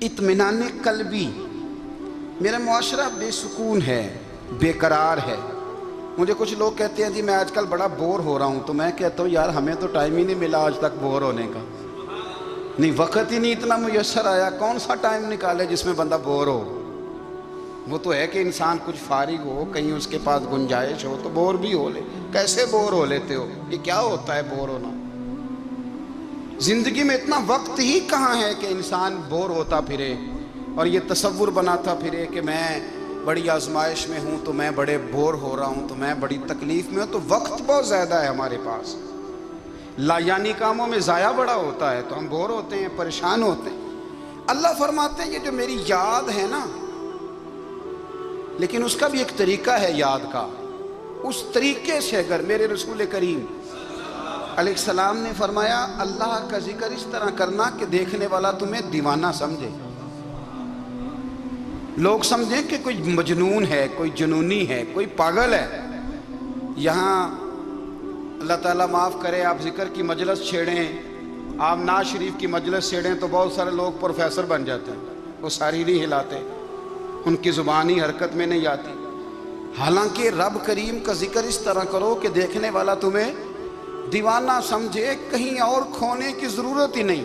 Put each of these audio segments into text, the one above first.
اطمینان قلبی. میرا معاشرہ بے سکون ہے، بے قرار ہے. مجھے کچھ لوگ کہتے ہیں جی میں آج کل بڑا بور ہو رہا ہوں، تو میں کہتا ہوں یار ہمیں تو ٹائم ہی نہیں ملا آج تک بور ہونے کا. نہیں، وقت ہی نہیں اتنا میسر آیا. کون سا ٹائم نکالے جس میں بندہ بور ہو؟ وہ تو ہے کہ انسان کچھ فارغ ہو، کہیں اس کے پاس گنجائش ہو تو بور بھی ہو لے. کیسے بور ہو لیتے ہو؟ یہ کیا ہوتا ہے بور ہونا؟ زندگی میں اتنا وقت ہی کہاں ہے کہ انسان بور ہوتا پھرے اور یہ تصور بناتا پھرے کہ میں بڑی آزمائش میں ہوں، تو میں بڑے بور ہو رہا ہوں، تو میں بڑی تکلیف میں ہوں. تو وقت بہت زیادہ ہے ہمارے پاس، لا یعنی کاموں میں ضائع بڑا ہوتا ہے، تو ہم بور ہوتے ہیں، پریشان ہوتے ہیں. اللہ فرماتے ہیں یہ جو میری یاد ہے نا، لیکن اس کا بھی ایک طریقہ ہے یاد کا. اس طریقے سے اگر میرے رسول کریم علیہ السلام نے فرمایا اللہ کا ذکر اس طرح کرنا کہ دیکھنے والا تمہیں دیوانہ سمجھے. لوگ سمجھیں کہ کوئی مجنون ہے، کوئی جنونی ہے، کوئی پاگل ہے. یہاں اللہ تعالیٰ معاف کرے، آپ ذکر کی مجلس چھیڑیں، آپ نعت شریف کی مجلس چھیڑیں تو بہت سارے لوگ پروفیسر بن جاتے ہیں. وہ ساری نہیں ہلاتے، ان کی زبان ہی حرکت میں نہیں آتی. حالانکہ رب کریم کا ذکر اس طرح کرو کہ دیکھنے والا تمہیں دیوانہ سمجھے، کہیں اور کھونے کی ضرورت ہی نہیں.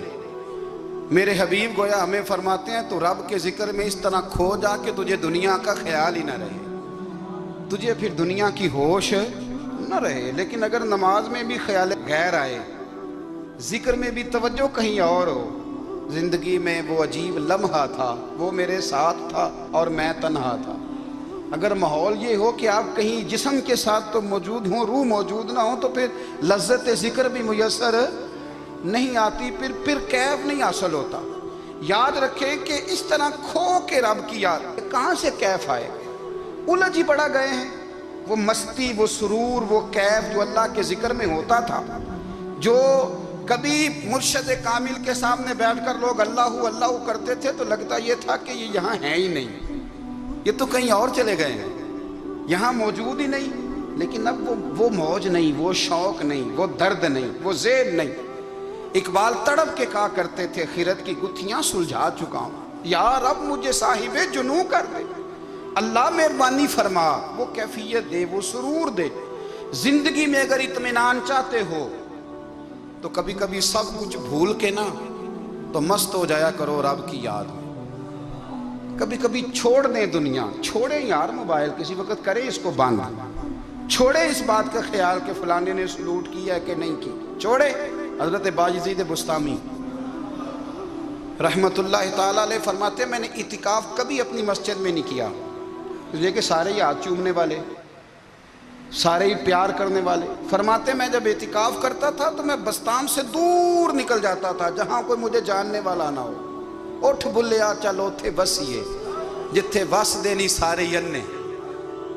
میرے حبیب گویا ہمیں فرماتے ہیں تو رب کے ذکر میں اس طرح کھو جا کہ تجھے دنیا کا خیال ہی نہ رہے، تجھے پھر دنیا کی ہوش نہ رہے. لیکن اگر نماز میں بھی خیال غیر آئے، ذکر میں بھی توجہ کہیں اور ہو، زندگی میں وہ عجیب لمحہ تھا، وہ میرے ساتھ تھا اور میں تنہا تھا. اگر ماحول یہ ہو کہ آپ کہیں جسم کے ساتھ تو موجود ہوں، روح موجود نہ ہو، تو پھر لذت ذکر بھی میسر نہیں آتی، پھر کیف نہیں حاصل ہوتا. یاد رکھیں کہ اس طرح کھو کے رب کی یاد کہاں سے کیف آئے؟ الجھ ہی پڑا گئے ہیں. وہ مستی، وہ سرور، وہ کیف جو اللہ کے ذکر میں ہوتا تھا، جو کبھی مرشد کامل کے سامنے بیٹھ کر لوگ اللہ اللہ کرتے تھے تو لگتا یہ تھا کہ یہ یہاں ہے ہی نہیں، یہ تو کہیں اور چلے گئے ہیں، یہاں موجود ہی نہیں. لیکن اب وہ موج نہیں، وہ شوق نہیں، وہ درد نہیں، وہ زیر نہیں. اقبال تڑپ کے کہا کرتے تھے خیرت کی گتھیاں سلجھا چکا ہوں، یا رب مجھے صاحب جنوں کر دے. اللہ مہربانی فرما، وہ کیفیت دے، وہ سرور دے. زندگی میں اگر اطمینان چاہتے ہو تو کبھی کبھی سب کچھ بھول کے نا تو مست ہو جایا کرو رب کی یاد میں. کبھی کبھی چھوڑ دیں دنیا، چھوڑیں یار موبائل، کسی وقت کریں اس کو بند، چھوڑیں اس بات کا خیال کہ فلانے نے سلوٹ کیا ہے کہ نہیں کی، چھوڑیں. حضرت باجزید بستامی رحمت اللہ تعالیٰ علیہ فرماتے ہیں میں نے اعتکاف کبھی اپنی مسجد میں نہیں کیا، اس لیے کہ سارے ہی ہاتھ چومنے والے، سارے ہی پیار کرنے والے. فرماتے میں جب اعتکاف کرتا تھا تو میں بستام سے دور نکل جاتا تھا جہاں کوئی مجھے جاننے والا نہ ہو. اٹھ بلیا چل اوتھے وسیے جتھے وس دے نہیں سارے ینے،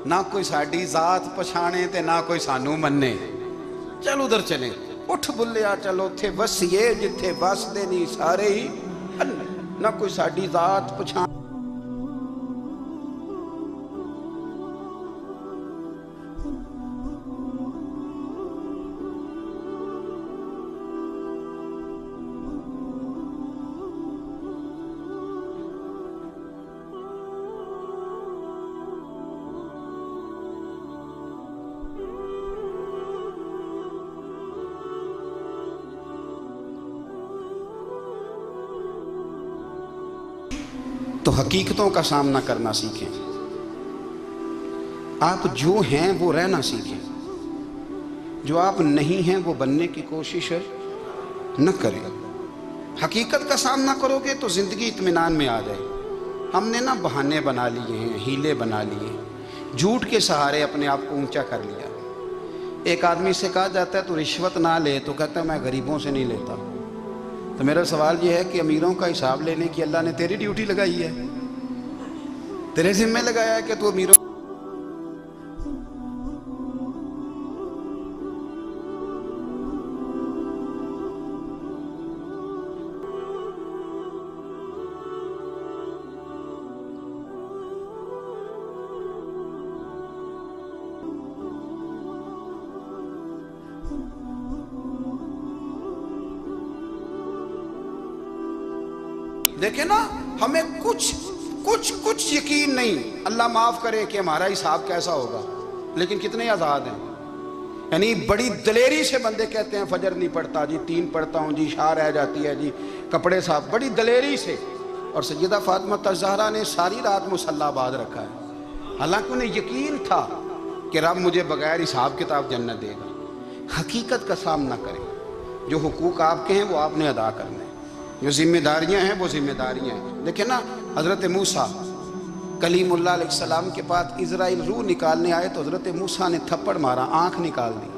نہ کوئی ساڈی ذات پچھانے تے نہ کوئی سانو مننے، چل ادھر چلیں. اٹھ بلیا چل اوتھے وسیے جتھے وس دے نہیں سارے ہی ینے، نہ کوئی ساڈی ذات پچھانے. تو حقیقتوں کا سامنا کرنا سیکھیں. آپ جو ہیں وہ رہنا سیکھیں، جو آپ نہیں ہیں وہ بننے کی کوشش نہ کریں. حقیقت کا سامنا کرو گے تو زندگی اطمینان میں آ جائے. ہم نے نا بہانے بنا لیے ہیں، ہیلے بنا لیے ہیں، جھوٹ کے سہارے اپنے آپ کو اونچا کر لیا. ایک آدمی سے کہا جاتا ہے تو رشوت نہ لے، تو کہتا ہے میں غریبوں سے نہیں لیتا. تو میرا سوال یہ ہے کہ امیروں کا حساب لینے کی اللہ نے تیری ڈیوٹی لگائی ہے، تیرے ذمہ لگایا ہے کہ تو امیروں دیکھیں نا ہمیں کچھ یقین نہیں، اللہ معاف کرے کہ ہمارا حساب کیسا ہوگا، لیکن کتنے آزاد ہیں. یعنی بڑی دلیری سے بندے کہتے ہیں فجر نہیں پڑھتا جی، 3 پڑھتا ہوں جی، شاہ رہ جاتی ہے جی، کپڑے صاف، بڑی دلیری سے. اور سیدہ فاطمہ الزہرا نے ساری رات مصلی آباد رکھا ہے، حالانکہ انہیں یقین تھا کہ رب مجھے بغیر حساب کتاب جنت دے گا. حقیقت کا سامنا کریں، جو حقوق آپ کے ہیں وہ آپ نے ادا کرنے ہیں، جو ذمہ داریاں ہیں وہ ذمہ داریاں ہیں. دیکھیں نا، حضرت موسیٰ کلیم اللہ علیہ السلام کے پاس اسرائیل روح نکالنے آئے تو حضرت موسیٰ نے تھپڑ مارا، آنکھ نکال دی،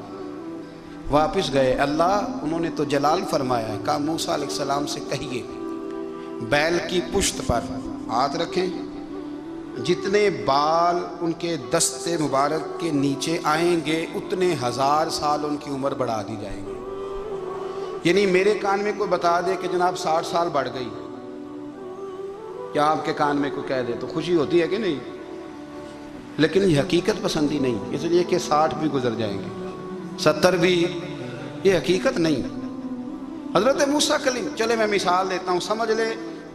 واپس گئے. اللہ انہوں نے تو جلال فرمایا ہے، کہا موسیٰ علیہ السلام سے کہیے بیل کی پشت پر ہاتھ رکھیں، جتنے بال ان کے دستے مبارک کے نیچے آئیں گے اتنے 1000 سال ان کی عمر بڑھا دی جائے گی. یعنی میرے کان میں کوئی بتا دے کہ جناب 60 سال بڑھ گئی، یا آپ کے کان میں کوئی کہہ دے تو خوشی ہوتی ہے کہ نہیں؟ لیکن یہ حقیقت پسندی نہیں، اس لیے کہ 60 بھی گزر جائیں گے، 70 بھی، یہ حقیقت نہیں. حضرت موسیٰ کلیم، چلے میں مثال دیتا ہوں، سمجھ لے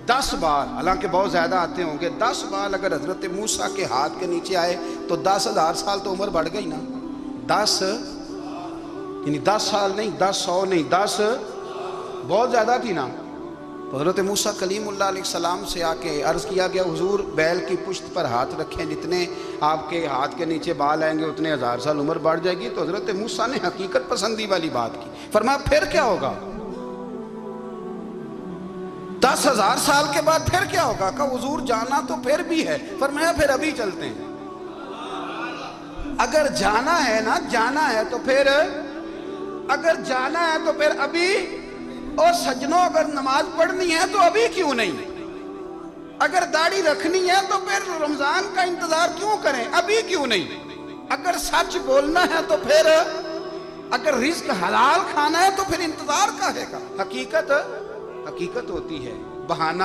10 بال، حالانکہ بہت زیادہ آتے ہوں گے، 10 بال اگر حضرت موسیٰ کے ہاتھ کے نیچے آئے تو 10,000 سال تو عمر بڑھ گئی نا. 10 یعنی 10 سال نہیں، 10 100 نہیں، 10 بہت زیادہ تھی نا. حضرت موسیٰ کلیم اللہ علیہ السلام سے آ کے عرض کیا گیا حضور بیل کی پشت پر ہاتھ رکھیں، جتنے آپ کے ہاتھ کے نیچے بال آئیں گے اتنے 1000 سال عمر بڑھ جائے گی. تو حضرت موسیٰ نے حقیقت پسندی والی بات کی، فرمایا پھر کیا ہوگا؟ 10,000 سال کے بعد پھر کیا ہوگا؟ کہا حضور جانا تو پھر بھی ہے. فرمایا پھر ابھی چلتے ہیں. اگر جانا ہے نا، جانا ہے تو پھر، اگر جانا ہے تو پھر ابھی. اور سجنوں اگر نماز پڑھنی ہے تو ابھی کیوں نہیں؟ اگر داڑھی رکھنی ہے تو پھر رمضان کا انتظار کیوں کریں؟ ابھی کیوں نہیں؟ اگر سچ بولنا ہے تو پھر، اگر رزق حلال کھانا ہے تو پھر انتظار کا ہے. حقیقت ہوتی ہے، بہانہ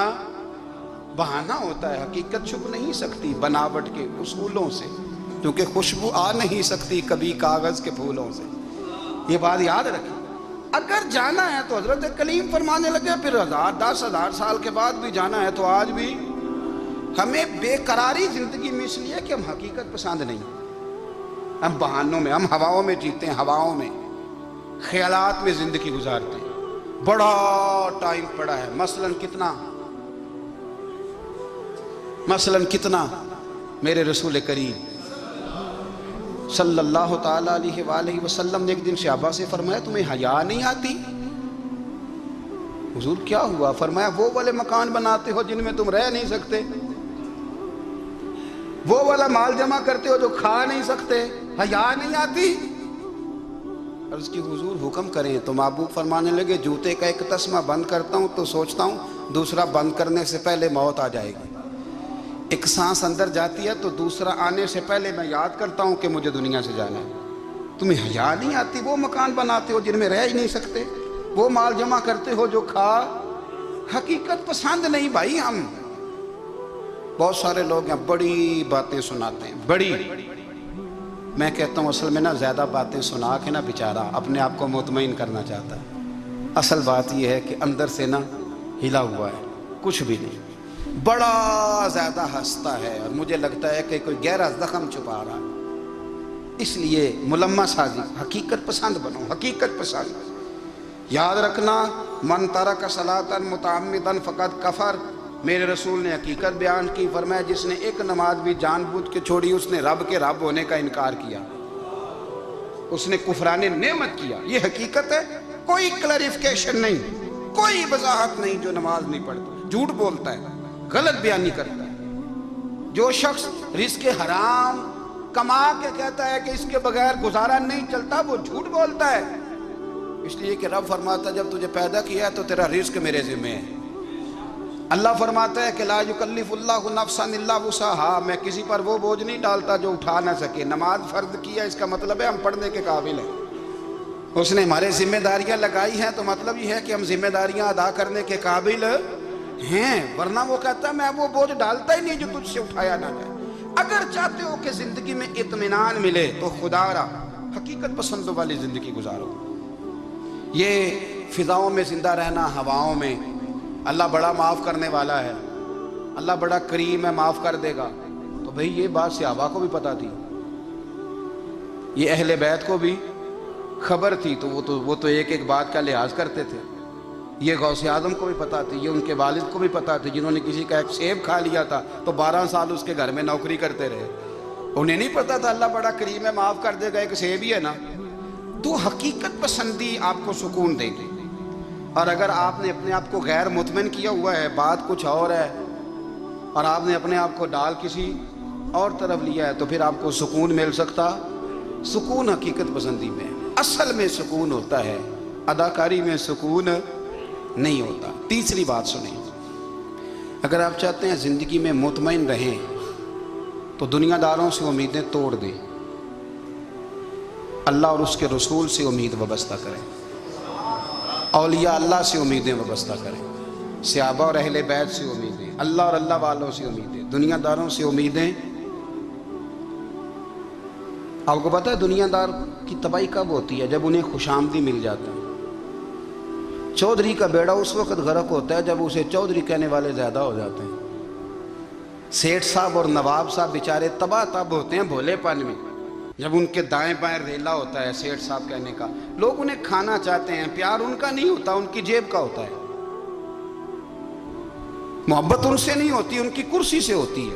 ہوتا ہے. حقیقت چھپ نہیں سکتی بناوٹ کے اصولوں سے، کیونکہ خوشبو آ نہیں سکتی کبھی کاغذ کے پھولوں سے. یہ بات یاد رکھیں. اگر جانا ہے تو حضرت کلیم فرمانے لگے پھر 10,000 سال کے بعد بھی جانا ہے تو آج بھی. ہمیں بے قراری زندگی میں اس لیے کہ ہم حقیقت پسند نہیں، ہم بہانوں میں، ہم ہواؤں میں جیتے ہیں، ہواؤں میں، خیالات میں زندگی گزارتے ہیں. بڑا ٹائم پڑا ہے، مثلاً کتنا میرے رسول کریم صلی اللہ تعالیٰ علیہ وآلہ وسلم نے ایک دن صحابہ سے فرمایا تمہیں حیا نہیں آتی؟ حضور کیا ہوا؟ فرمایا وہ والے مکان بناتے ہو جن میں تم رہ نہیں سکتے، وہ والا مال جمع کرتے ہو جو کھا نہیں سکتے، حیا نہیں آتی؟ عرض کی حضور حکم کریں. تو محبوب فرمانے لگے جوتے کا ایک تسمہ بند کرتا ہوں تو سوچتا ہوں دوسرا بند کرنے سے پہلے موت آ جائے گی. ایک سانس اندر جاتی ہے تو دوسرا آنے سے پہلے میں یاد کرتا ہوں کہ مجھے دنیا سے جانا ہے. تمہیں حیا نہیں آتی؟ وہ مکان بناتے ہو جن میں رہ ہی نہیں سکتے، وہ مال جمع کرتے ہو جو کھا. حقیقت پسند نہیں بھائی. ہم بہت سارے لوگ ہیں بڑی باتیں سناتے ہیں، بڑی، میں کہتا ہوں اصل میں نا زیادہ باتیں سنا کے نا بیچارہ اپنے آپ کو مطمئن کرنا چاہتا ہے. اصل بات یہ ہے کہ اندر سے نا ہلا ہوا ہے، کچھ بھی نہیں، بڑا زیادہ ہنستا ہے اور مجھے لگتا ہے کہ کوئی گہرا زخم چھپا رہا ہے. اس لیے ملمہ سازی، حقیقت پسند بنو، حقیقت پسند. یاد رکھنا من ترک صلاۃ متعمدا فقد کفر. میرے رسول نے حقیقت بیان کی، فرمایا جس نے ایک نماز بھی جان بوجھ کے چھوڑی اس نے رب کے رب ہونے کا انکار کیا، اس نے کفران نعمت کیا. یہ حقیقت ہے، کوئی کلیریفیکیشن نہیں، کوئی وضاحت نہیں. جو نماز نہیں پڑھتا، جھوٹ بولتا ہے، غلط بیانی کرتا ہے. جو شخص رزق حرام کما کے کہتا ہے کہ اس کے بغیر گزارا نہیں چلتا، وہ جھوٹ بولتا ہے. اس لیے کہ رب فرماتا ہے جب تجھے پیدا کیا ہے تو تیرا رزق میرے ذمہ ہے. اللہ فرماتا ہے کہ لا یکلف اللہ نفسا الا وسعہا، میں کسی پر وہ بوجھ نہیں ڈالتا جو اٹھا نہ سکے. نماز فرض کیا اس کا مطلب ہے ہم پڑھنے کے قابل ہیں. اس نے ہمارے ذمہ داریاں لگائی ہیں تو مطلب یہ ہے کہ ہم ذمہ داریاں ادا کرنے کے قابل ہیں، ورنہ وہ کہتا ہے میں وہ بوجھ ڈالتا ہی نہیں جو تجھ سے اٹھایا نہ جائے. اگر چاہتے ہو کہ زندگی میں اطمینان ملے تو خدا را حقیقت پسندوں والی زندگی گزارو. یہ فضاؤں میں زندہ رہنا، ہواؤں میں، اللہ بڑا معاف کرنے والا ہے. اللہ بڑا کریم ہے معاف کر دے گا، تو بھئی یہ بات صحابہ کو بھی پتا تھی، یہ اہل بیت کو بھی خبر تھی، تو وہ تو ایک ایک بات کا لحاظ کرتے تھے۔ یہ غوث اعظم کو بھی پتا تھی، یہ ان کے والد کو بھی پتا تھی، جنہوں نے کسی کا ایک سیب کھا لیا تھا تو 12 سال اس کے گھر میں نوکری کرتے رہے، انہیں نہیں پتا تھا اللہ بڑا کریم ہے معاف کر دے گا، ایک سیب ہی ہے نا۔ تو حقیقت پسندی آپ کو سکون دے گی، اور اگر آپ نے اپنے آپ کو غیر مطمئن کیا ہوا ہے، بات کچھ اور ہے، اور آپ نے اپنے آپ کو ڈال کسی اور طرف لیا ہے، تو پھر آپ کو سکون مل سکتا؟ سکون حقیقت پسندی میں، اصل میں سکون ہوتا ہے، اداکاری میں سکون نہیں ہوتا۔ تیسری بات سنیں، اگر آپ چاہتے ہیں زندگی میں مطمئن رہیں تو دنیا داروں سے امیدیں توڑ دیں، اللہ اور اس کے رسول سے امید وابستہ کریں، اولیاء اللہ سے امیدیں وابستہ کریں، صحابہ اور اہل بیت سے امیدیں، اللہ اور اللہ والوں سے امیدیں، دنیا داروں سے امیدیں۔ آپ کو پتہ ہے دنیا دار کی تباہی کب ہوتی ہے؟ جب انہیں خوش آمدی مل جاتا ہے۔ چودھری کا بیڑا اس وقت غرق ہوتا ہے جب اسے چودھری کہنے والے زیادہ ہو جاتے ہیں۔ سیٹھ صاحب اور نواب صاحب بیچارے تباہ تب ہوتے ہیں بھولے پن میں، جب ان کے دائیں بائیں ریلا ہوتا ہے سیٹھ صاحب کہنے کا، لوگ انہیں کھانا چاہتے ہیں، پیار ان کا نہیں ہوتا، ان کی جیب کا ہوتا ہے، محبت ان سے نہیں ہوتی، ان کی کرسی سے ہوتی ہے،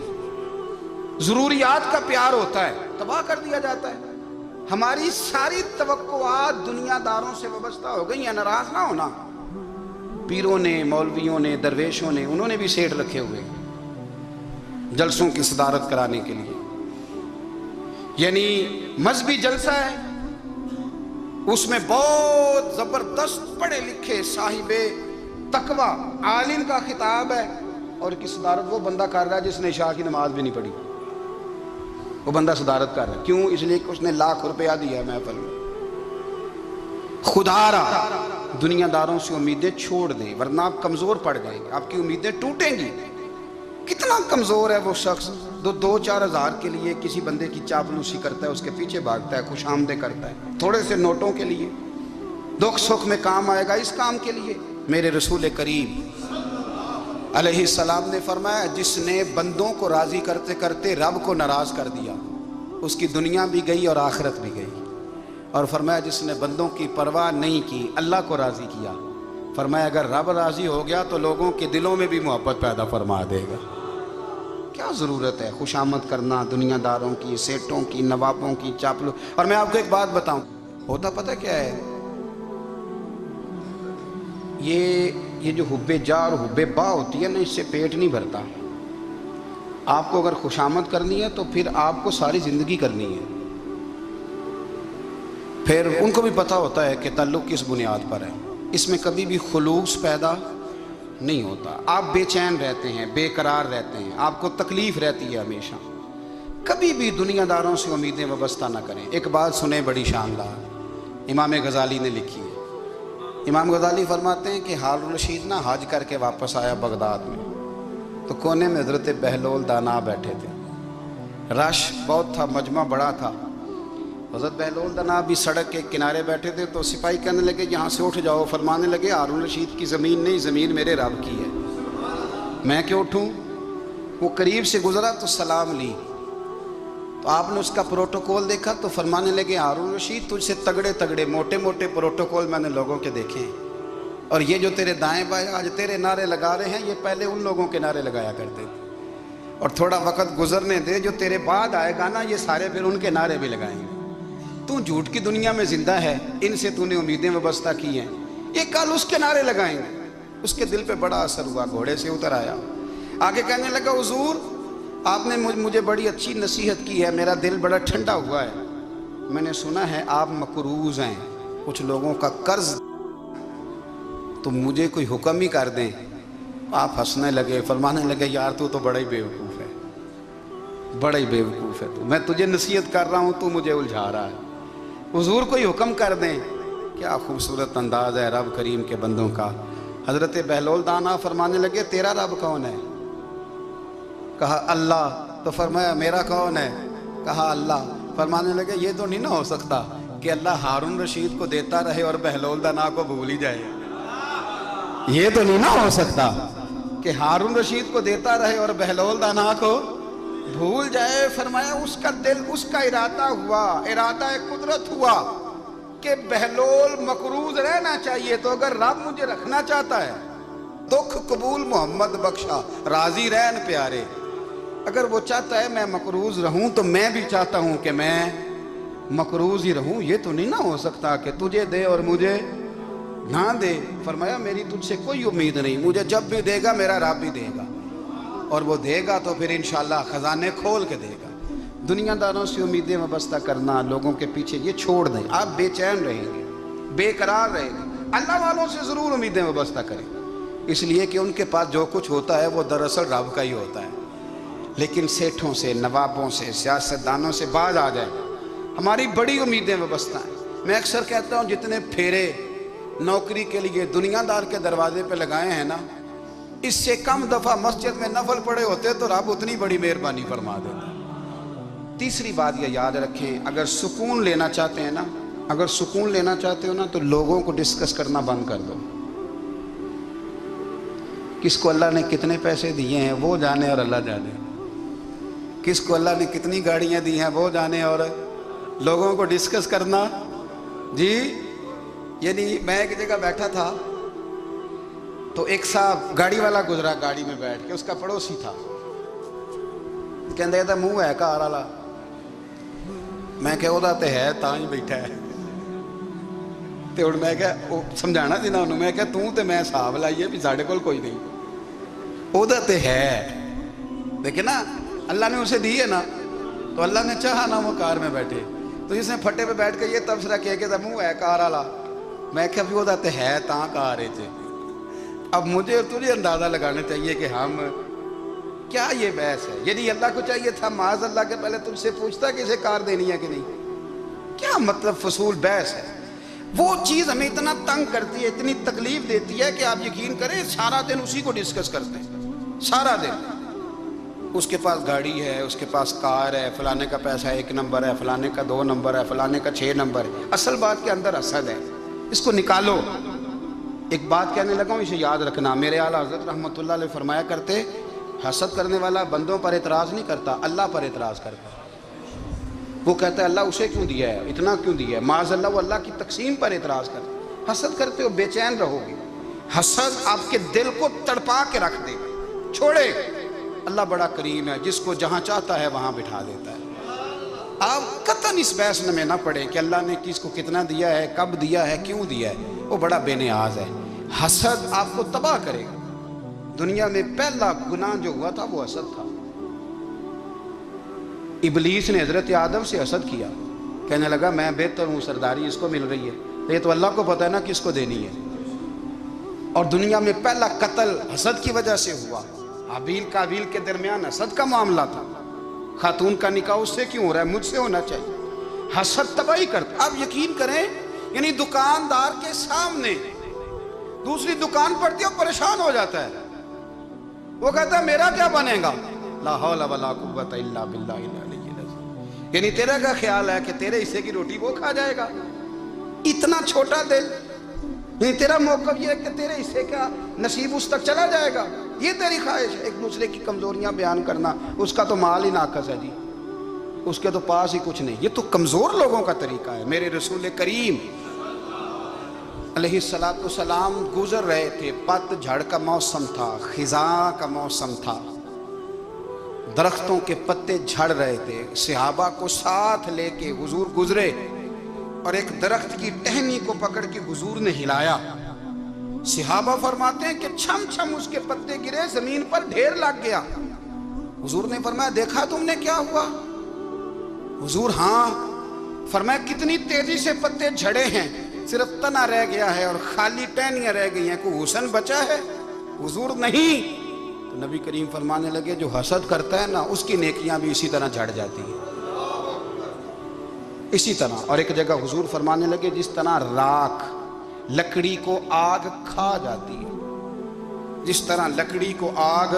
ضروریات کا پیار ہوتا ہے، تباہ کر دیا جاتا ہے۔ ہماری ساری توقعات دنیا داروں سے وابستہ ہو گئی ہیں، ناراض نہ ہونا، پیروں نے، مولویوں نے، درویشوں نے، انہوں نے بھی سیٹ رکھے ہوئے جلسوں کی صدارت کرانے کے لیے، یعنی مذہبی جلسہ ہے، اس میں بہت زبردست پڑھے لکھے صاحب تقویٰ عالم کا خطاب ہے، اور کی صدارت وہ بندہ کر رہا ہے جس نے عشاء کی نماز بھی نہیں پڑھی، وہ بندہ صدارت کر رہا ہے، کیوں؟ اس لیے کہ اس نے لاکھ روپیہ دیا محفل میں۔ خدا را دنیا داروں سے امیدیں چھوڑ دیں، ورنہ آپ کمزور پڑ جائیں گے، آپ کی امیدیں ٹوٹیں گی۔ کتنا کمزور ہے وہ شخص جو 2-4 ہزار کے لیے کسی بندے کی چاپلوسی کرتا ہے، اس کے پیچھے بھاگتا ہے، خوش آمدیں کرتا ہے، تھوڑے سے نوٹوں کے لیے، دکھ سکھ میں کام آئے گا اس کام کے لیے۔ میرے رسول کریم علیہ السلام نے فرمایا، جس نے بندوں کو راضی کرتے کرتے رب کو ناراض کر دیا، اس کی دنیا بھی گئی اور آخرت بھی گئی، اور فرمایا جس نے بندوں کی پرواہ نہیں کی، اللہ کو راضی کیا، فرمایا اگر رب راضی ہو گیا تو لوگوں کے دلوں میں بھی محبت پیدا فرما دے گا۔ کیا ضرورت ہے خوش آمد کرنا دنیا داروں کی، سیٹوں کی، نوابوں کی، چاپلو۔ اور میں آپ کو ایک بات بتاؤں، ہوتا پتہ کیا ہے، یہ جو حب جا اور حب با ہوتی ہے نا، اس سے پیٹ نہیں بھرتا۔ آپ کو اگر خوش آمد کرنی ہے تو پھر آپ کو ساری زندگی کرنی ہے۔ پھر ان کو بھی پتہ ہوتا ہے کہ تعلق کس بنیاد پر ہے، اس میں کبھی بھی خلوص پیدا نہیں ہوتا، آپ بے چین رہتے ہیں، بے قرار رہتے ہیں، آپ کو تکلیف رہتی ہے ہمیشہ۔ کبھی بھی دنیا داروں سے امیدیں وابستہ نہ کریں۔ ایک بات سنیں بڑی شاندار، امام غزالی نے لکھی ہے۔ امام غزالی فرماتے ہیں کہ ہارون الرشید نہ حج کر کے واپس آیا بغداد میں، تو کونے میں حضرت بہلول دانا بیٹھے تھے، رش بہت تھا، مجمع بڑا تھا، حضرت بہلول دانا بھی سڑک کے کنارے بیٹھے تھے، تو سپاہی کہنے لگے یہاں سے اٹھ جاؤ، فرمانے لگے ہارون الرشید کی زمین نہیں، زمین میرے رب کی ہے، میں کیوں اٹھوں؟ وہ قریب سے گزرا تو سلام لی، تو آپ نے اس کا پروٹوکول دیکھا تو فرمانے لگے ہارون الرشید تجھ سے تگڑے تگڑے موٹے موٹے پروٹوکول میں نے لوگوں کے دیکھے ہیں، اور یہ جو تیرے دائیں بائیں آج تیرے نعرے لگا رہے ہیں، یہ پہلے ان لوگوں کے نعرے لگایا کرتے تھے، اور تھوڑا وقت گزرنے دے، جو تیرے بعد آئے گا نا، یہ سارے پھر ان کے نعرے بھی لگائیں گے۔ تو جھوٹ کی دنیا میں زندہ ہے، ان سے تو نے امیدیں وابستہ کی ہیں، یہ کل اس کے نعرے لگائیں گے۔ اس کے دل پہ بڑا اثر ہوا، گھوڑے سے اتر آیا، آگے کہنے لگا حضور آپ نے مجھے بڑی اچھی نصیحت کی ہے، میرا دل بڑا ٹھنڈا ہوا ہے، میں نے سنا ہے آپ مقروض ہیں، کچھ لوگوں کا قرض، تو مجھے کوئی حکم ہی کر دیں۔ آپ ہنسنے لگے، فرمانے لگے یار تو بڑا ہی بیوقوف ہے، بڑا ہی بیوقوف ہے تو، میں تجھے نصیحت کر رہا ہوں تو مجھے الجھا رہا ہے، حضور کوئی حکم کر دیں۔ کیا خوبصورت انداز ہے رب کریم کے بندوں کا۔ حضرت بہلول دانا فرمانے لگے تیرا رب کون ہے؟ کہا اللہ، تو فرمایا میرا کون ہے؟ کہا اللہ۔ فرمانے لگے یہ تو نہیں نہ ہو سکتا کہ اللہ ہارون رشید کو دیتا رہے اور بہلول دانا کو بھول ہی جائے، یہ تو نہیں نہ ہو سکتا۔ کہ ہارون رشید کو دیتا رہے اور بہلول دانا کو بھول جائے. فرمایا اس کا دل، اس کا ارادہ ہوا، ارادہ قدرت ہوا کہ بہلول مقروض رہنا چاہیے. تو اگر رب مجھے رکھنا چاہتا ہے، دکھ قبول محمد بخشا راضی رہن پیارے، اگر وہ چاہتا ہے میں مقروض رہوں تو میں بھی چاہتا ہوں کہ میں مقروض ہی رہوں. یہ تو نہیں نہ ہو سکتا کہ تجھے دے اور مجھے نہ دے. فرمایا میری تجھ سے کوئی امید نہیں، مجھے جب بھی دے گا میرا رب بھی دے گا، اور وہ دے گا تو پھر انشاءاللہ خزانے کھول کے دے گا. دنیا داروں سے امیدیں وابستہ کرنا، لوگوں کے پیچھے، یہ چھوڑ دیں. آپ بے چین رہیں گے، بے قرار رہیں گے. اللہ والوں سے ضرور امیدیں وابستہ کریں، اس لیے کہ ان کے پاس جو کچھ ہوتا ہے وہ دراصل رب کا ہی ہوتا ہے. لیکن سیٹھوں سے، نوابوں سے، سیاستدانوں سے باز آ جائیں. ہماری بڑی امیدیں وابستہ ہیں. میں اکثر کہتا ہوں جتنے پھیرے نوکری کے لیے دنیا دار کے دروازے پہ لگائے ہیں نا، اس سے کم دفعہ مسجد میں نفل پڑے ہوتے تو رب اتنی بڑی مہربانی فرما دیتا. تیسری بات یہ یاد رکھیں، اگر سکون لینا چاہتے ہیں نا، اگر سکون لینا چاہتے ہو نا تو لوگوں کو ڈسکس کرنا بند کر دو. کس کو اللہ نے کتنے پیسے دیے ہیں وہ جانے اور اللہ جانے، کس کو اللہ نے کتنی گاڑیاں دی ہیں وہ جانے، اور لوگوں کو ڈسکس کرنا. جی یعنی میں ایک جگہ بیٹھا تھا تو ایک صاحب گاڑی والا گزرا، گاڑی میں بیٹھ کے، اس کا پڑوسی تھا، کہندے تھا منہ ہے کار والا. میں کہ وہ تے ہے تاں ہی بیٹھا ہے. تے ہن میں کہ سمجھانا سی نا انہوں، میں کہ توں تے میں حساب لائیے بھی ساڈے کول کوئی نہیں، وہ تے ہے. دیکھیں نا اللہ نے اسے دی ہے نا، تو اللہ نے چاہا نا وہ کار میں بیٹھے. تو جس نے پھٹے پہ بیٹھ کے یہ تبصرہ کیا کہ منہ ہے کار والا، میں کہ ابھی وہ تے ہے تاں کار ہے. اب مجھے اور تجھے اندازہ لگانا چاہیے کہ ہم کیا یہ بحث ہے. یعنی اللہ کو چاہیے تھا معاذ اللہ کے پہلے تم سے پوچھتا کہ اسے کار دینی ہے کہ نہیں. کیا مطلب فضول بحث ہے. وہ چیز ہمیں اتنا تنگ کرتی ہے، اتنی تکلیف دیتی ہے کہ آپ یقین کریں سارا دن اسی کو ڈسکس کرتے ہیں. سارا دن اس کے پاس گاڑی ہے، اس کے پاس کار ہے، فلانے کا پیسہ 1 نمبر ہے، فلانے کا 2 نمبر ہے، فلانے کا 6 نمبر ہے. اصل بات کے اندر حسد ہے، اس کو نکالو. ایک بات کہنے لگا ہوں، اسے یاد رکھنا. میرے اعلیٰ حضرت رحمۃ اللہ علیہ فرمایا کرتے، حسد کرنے والا بندوں پر اعتراض نہیں کرتا، اللہ پر اعتراض کرتا. وہ کہتا ہے اللہ اسے کیوں دیا ہے، اتنا کیوں دیا ہے، معاذ اللہ وہ اللہ کی تقسیم پر اعتراض کرتا ہے. حسد کرتے ہو بے چین رہو گے. حسد آپ کے دل کو تڑپا کے رکھ دے گا. چھوڑے، اللہ بڑا کریم ہے، جس کو جہاں چاہتا ہے وہاں بٹھا دیتا ہے. آپ قطعاً اس بحث میں نہ پڑیں کہ اللہ نے کس کو کتنا دیا ہے، کب دیا ہے، کیوں دیا ہے. وہ بڑا بے نیاز ہے. حسد آپ کو تباہ کرے گا. دنیا میں پہلا گناہ جو ہوا تھا وہ حسد تھا. ابلیس نے حضرت آدم سے حسد کیا، کہنے لگا میں بہتر ہوں، سرداری اس کو مل رہی ہے، یہ تو اللہ کو پتہ ہے نا کس کو دینی ہے. اور دنیا میں پہلا قتل حسد کی وجہ سے ہوا. حابیل قابیل کے درمیان حسد کا معاملہ تھا. خاتون کا نکاح اس سے کیوں ہو رہا ہے، مجھ سے ہونا چاہیے. حسد تباہی کرتا. آپ یقین کریں، یعنی دکاندار کے سامنے دوسری دکان پڑتی ہے پریشان ہو جاتا ہے. وہ کہتا ہے میرا کیا بنے گا، لا حول ولا قوت الا باللہ العلی العظیم. یعنی تیرا کا خیال ہے کہ تیرے حصے کی روٹی وہ کھا جائے گا. اتنا چھوٹا دل. یعنی تیرا موقف یہ ہے کہ تیرے حصے کا نصیب اس تک چلا جائے گا، یہ تیری خواہش ہے. ایک دوسرے کی کمزوریاں بیان کرنا، اس کا تو مال ہی ناقص ہے جی، اس کے تو پاس ہی کچھ نہیں. یہ تو کمزور لوگوں کا طریقہ ہے. میرے رسول کریم علیہ السلام گزر رہے تھے، پت جھڑ کا موسم تھا، خزاں کا موسم تھا، درختوں کے پتے جھڑ رہے تھے. صحابہ کو ساتھ لے کے حضور گزرے اور ایک درخت کی ٹہنی کو پکڑ کے حضور نے ہلایا. صحابہ فرماتے ہیں کہ چھم چھم اس کے پتے گرے، زمین پر ڈھیر لگ گیا. حضور نے فرمایا دیکھا تم نے کیا ہوا؟ حضور ہاں. فرمایا کتنی تیزی سے پتے جھڑے ہیں، صرف تنا رہ گیا ہے اور خالی ٹہنیاں رہ گئی ہیں، کوئی حسن بچا ہے؟ حضور نہیں. تو نبی کریم فرمانے لگے جو حسد کرتا ہے نا اس کی نیکیاں بھی اسی طرح جھڑ جاتی ہیں، اسی طرح. اور ایک جگہ حضور فرمانے لگے جس طرح راکھ لکڑی کو آگ کھا جاتی ہے، جس طرح لکڑی کو آگ،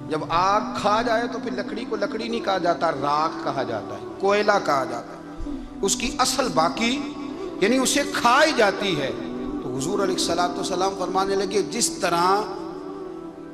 جب آگ کھا جائے تو پھر لکڑی کو لکڑی نہیں کہا جاتا، راکھ کہا جاتا ہے، کوئلہ کہا جاتا ہے. اس کی اصل باقی یعنی اسے کھائی جاتی ہے. تو حضور علیہ السلام فرمانے لگے جس طرح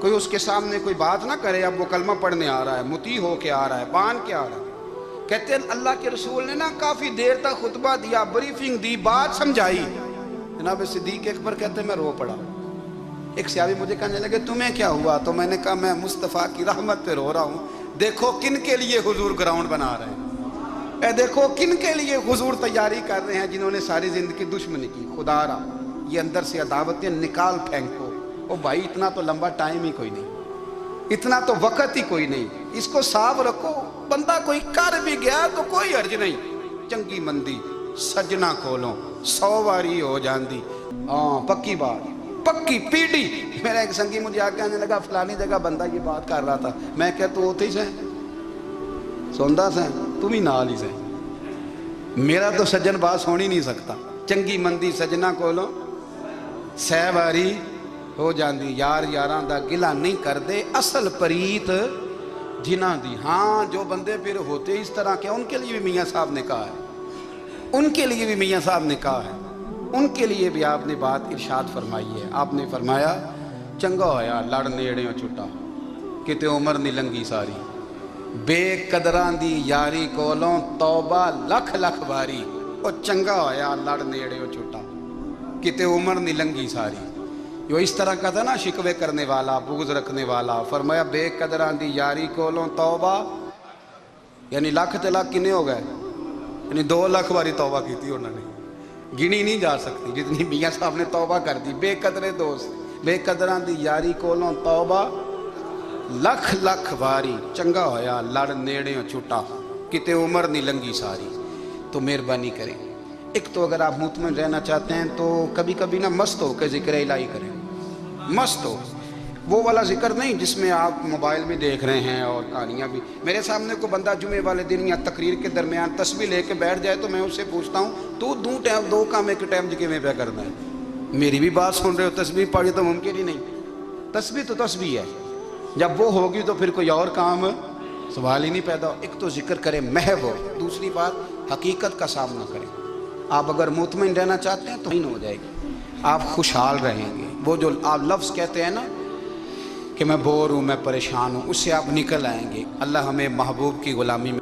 کوئی اس کے سامنے کوئی بات نہ کرے، اب وہ کلمہ پڑھنے آ رہا ہے، مطیع ہو کے آ رہا ہے، بان کے آ رہا ہے. کہتے ہیں اللہ کے رسول نے نا کافی دیر تک خطبہ دیا، بریفنگ دی، بات سمجھائی. جناب صدیق اکبر کہتے ہیں میں رو پڑا. ایک صحابی مجھے کہنے لگے تمہیں کیا ہوا؟ تو میں نے کہا میں مصطفیٰ کی رحمت پہ رو رہا ہوں. دیکھو کن کے لیے حضور گراؤنڈ بنا رہے ہیں، اے دیکھو کن کے لیے حضور تیاری کر رہے ہیں، جنہوں نے ساری زندگی دشمنی کی. خدا را یہ اندر سے عداوتیں نکال پھینکو. او بھائی اتنا تو لمبا ٹائم ہی کوئی نہیں، اتنا تو وقت ہی کوئی نہیں، اس کو صاف رکھو. بندہ کوئی کر بھی گیا تو کوئی حرج نہیں. چنگی مندی سجنا کھولو 100 واری ہو جاندی. ہاں پکی بات، پکی پیڑی. میرا ایک سنگی مجھے آگے آنے لگا فلانی جگہ بندہ یہ بات کر رہا تھا. میں کہ تو ہوتے ہی سیں سوندا سیں تم ہی نال ہی سیں، میرا تو سجن بات سن ہی نہیں سکتا. چنگی مندی سجنا کھولو 100 واری ہو جاندی. یار یاراں دا گلا نہیں کر دے، اصل پریت جنہ دی. ہاں جو بندے پھر ہوتے اس طرح کے ان کے لیے بھی میاں صاحب نے کہا ہے، ان کے لیے بھی میاں صاحب نے کہا ہے، ان کے لیے بھی آپ نے بات ارشاد فرمائی ہے. آپ نے فرمایا چنگا ہویا لڑ نیڑیوں چھٹا کتے عمر نہیں لنگی ساری. بے قدراں دی یاری کولوں توبہ لکھ لکھ باری. او چنگا ہویا لڑ نیڑیوں چھٹا کتے عمر نہیں لنگی ساری. جو اس طرح کا تھا نا شکوے کرنے والا، بغض رکھنے والا. فرمایا بے قدراں دی یاری کولوں توبہ، یعنی لاکھ تے لاکھ کنے ہو گئے، یعنی 2 لاکھ باری توبہ کی تھی انہوں نے، گنی نہیں جا سکتی جتنی میاں صاحب نے توبہ کر دی. بے قدرے دوست بے قدراں دی یاری کولوں توبہ لکھ لکھ باری. چنگا ہویا لڑ نیڑیوں چھٹا کتے عمر نہیں لنگی ساری. تو مہربانی کریں، ایک تو اگر آپ مطمئن رہنا چاہتے ہیں تو کبھی کبھی نا مست ہو کے ذکر الہی کریں. مست ہو، وہ والا ذکر نہیں جس میں آپ موبائل بھی دیکھ رہے ہیں اور کہانیاں بھی. میرے سامنے کو بندہ جمعے والے دن یا تقریر کے درمیان تسبیح لے کے بیٹھ جائے تو میں اس سے پوچھتا ہوں تو دو کام ایک ٹائم جگہ میں پہ کرنا ہے. میری بھی بات سن رہے ہو، تسبیح پڑھی تو ممکن ہی نہیں. تسبیح تو تسبیح ہے، جب وہ ہوگی تو پھر کوئی اور کام سوال ہی نہیں پیدا ہو. ایک تو ذکر کرے محو ہو، دوسری بات حقیقت کا سامنا کریں. آپ اگر مطمئن رہنا چاہتے ہیں تو نہیں ہو جائے گی، آپ خوشحال رہیں گے. وہ جو آپ لفظ کہتے ہیں نا کہ میں بور ہوں، میں پریشان ہوں، اس سے آپ نکل آئیں گے. اللہ ہمیں محبوب کی غلامی میں